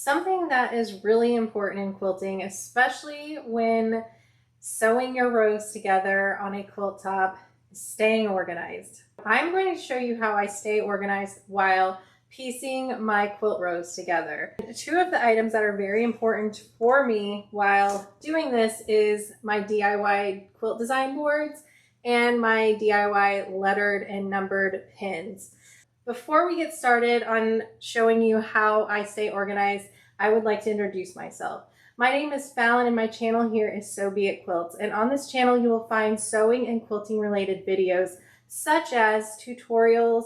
Something that is really important in quilting, especially when sewing your rows together on a quilt top, is staying organized. I'm going to show you how I stay organized while piecing my quilt rows together. Two of the items that are very important for me while doing this is my DIY quilt design boards and my DIY lettered and numbered pins. Before we get started on showing you how I stay organized, I would like to introduce myself. My name is Fallon and my channel here is Sew Be It Quilts. And on this channel, you will find sewing and quilting related videos such as tutorials,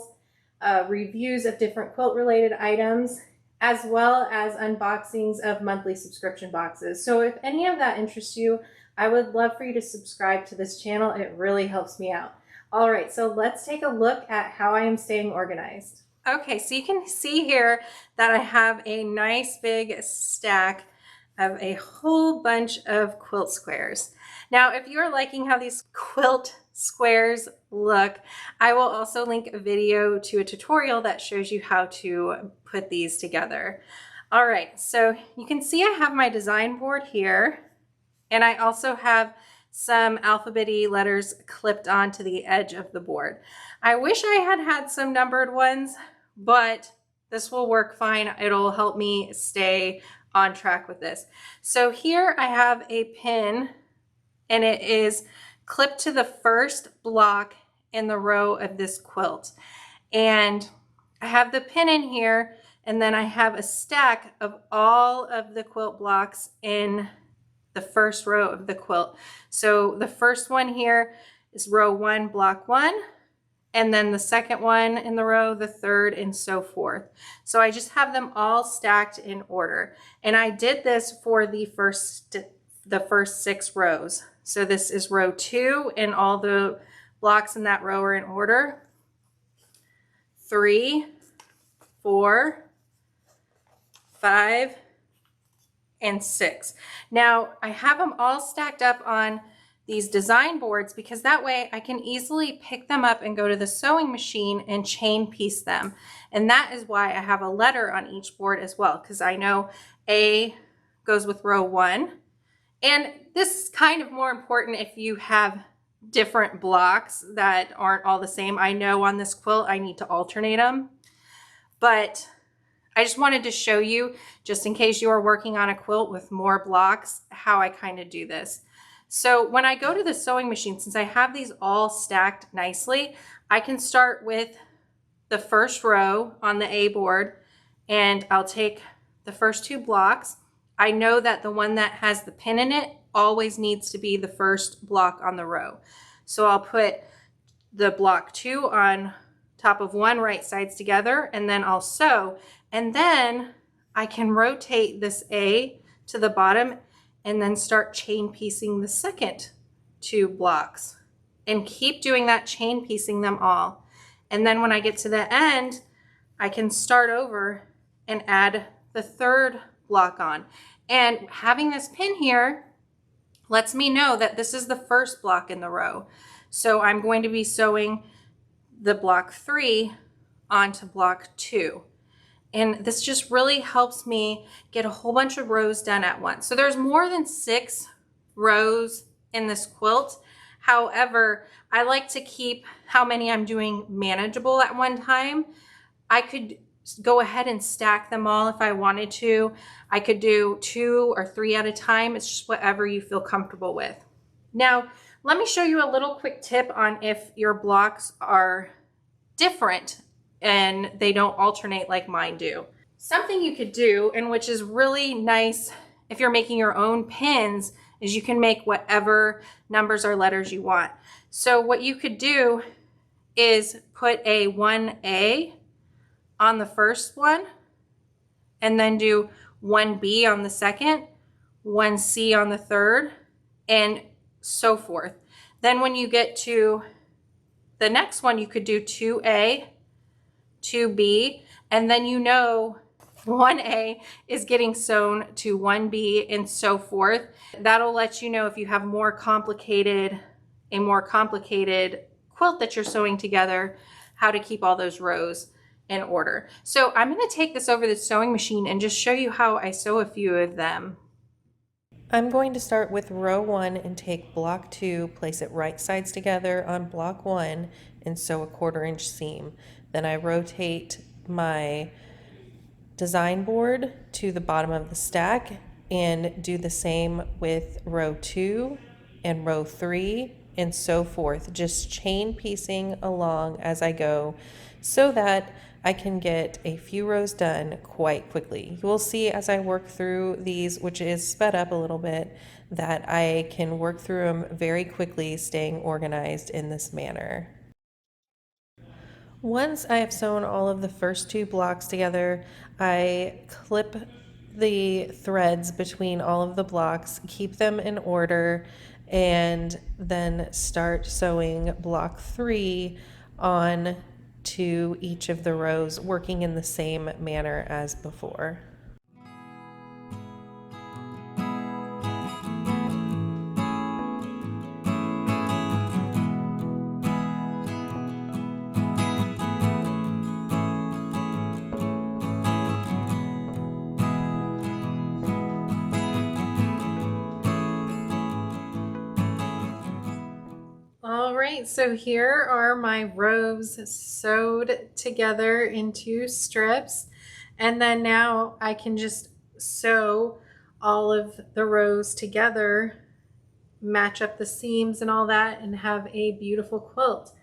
reviews of different quilt related items, as well as unboxings of monthly subscription boxes. So if any of that interests you, I would love for you to subscribe to this channel. It really helps me out. All right, so let's take a look at how I am staying organized. Okay, so you can see here that I have a nice big stack of a whole bunch of quilt squares. Now, if you're liking how these quilt squares look, I will also link a video to a tutorial that shows you how to put these together. All right, so you can see I have my design board here, and I also have some alphabet-y letters clipped onto the edge of the board. I wish I had had some numbered ones, but this will work fine. It'll help me stay on track with this. So here I have a pin, and it is clipped to the first block in the row of this quilt. And I have the pin in here, and then I have a stack of all of the quilt blocks in the first row of the quilt. So the first one here is row 1, block 1, and then the second one in the row, the third, and so forth. So I just have them all stacked in order. And I did this for the first 6 rows. So this is row 2, and all the blocks in that row are in order. 3, 4, 5, and 6. Now I have them all stacked up on these design boards because that way I can easily pick them up and go to the sewing machine and chain piece them. And that is why I have a letter on each board as well, because I know A goes with row 1. And this is kind of more important if you have different blocks that aren't all the same. I know on this quilt I need to alternate them, but I just wanted to show you, just in case you are working on a quilt with more blocks, how I kind of do this. So when I go to the sewing machine, since I have these all stacked nicely, I can start with the first row on the A board, and I'll take the first 2 blocks. I know that the one that has the pin in it always needs to be the first block on the row. So I'll put the block 2 on top of 1, right sides together, and then I'll sew. And then I can rotate this A to the bottom and then start chain piecing the second 2 blocks and keep doing that, chain piecing them all. And then when I get to the end, I can start over and add the 3rd block on. And having this pin here lets me know that this is the first block in the row. So I'm going to be sewing the block 3 onto block 2. And this just really helps me get a whole bunch of rows done at once. So there's more than 6 rows in this quilt. However, I like to keep how many I'm doing manageable at one time. I could go ahead and stack them all if I wanted to. I could do 2 or 3 at a time. It's just whatever you feel comfortable with. Now, let me show you a little quick tip on if your blocks are different and they don't alternate like mine do. Something you could do, and which is really nice if you're making your own pins, is you can make whatever numbers or letters you want. So what you could do is put a 1A on the first one, and then do 1B on the second, 1C on the third, and so forth. Then when you get to the next one, you could do 2A, 2B, and then you know 1A is getting sewn to 1B and so forth. That'll let you know if you have a more complicated quilt that you're sewing together, how to keep all those rows in order. So I'm going to take this over the sewing machine and just show you how I sew a few of them. I'm going to start with row 1 and take block 2, place it right sides together on block 1 and sew a 1/4 inch seam. Then I rotate my design board to the bottom of the stack and do the same with row 2 and row 3 and so forth, just chain piecing along as I go so that I can get a few rows done quite quickly. You will see as I work through these, which is sped up a little bit, that I can work through them very quickly, staying organized in this manner. Once I have sewn all of the first 2 blocks together, I clip the threads between all of the blocks, keep them in order, and then start sewing block 3 on to each of the rows, working in the same manner as before. All right, so here are my rows sewed together into strips, and then now I can just sew all of the rows together, match up the seams and all that, and have a beautiful quilt.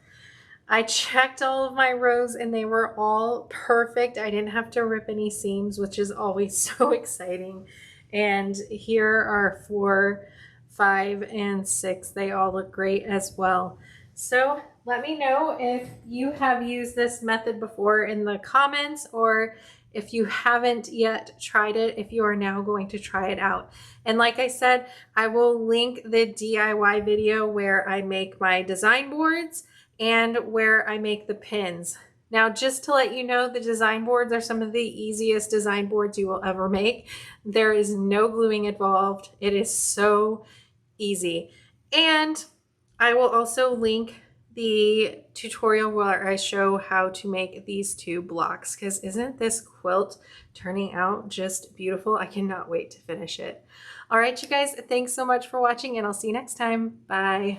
I checked all of my rows and they were all perfect. I didn't have to rip any seams, which is always so exciting. And here are 4, 5, and 6. They all look great as well. So let me know if you have used this method before in the comments, or if you haven't yet tried it, if you are now going to try it out. And like I said, I will link the DIY video where I make my design boards and where I make the pins. Now, just to let you know, the design boards are some of the easiest design boards you will ever make. There is no gluing involved. It is so easy. And I will also link the tutorial where I show how to make these 2 blocks, because isn't this quilt turning out just beautiful? I cannot wait to finish it. All right, you guys, thanks so much for watching, and I'll see you next time. Bye.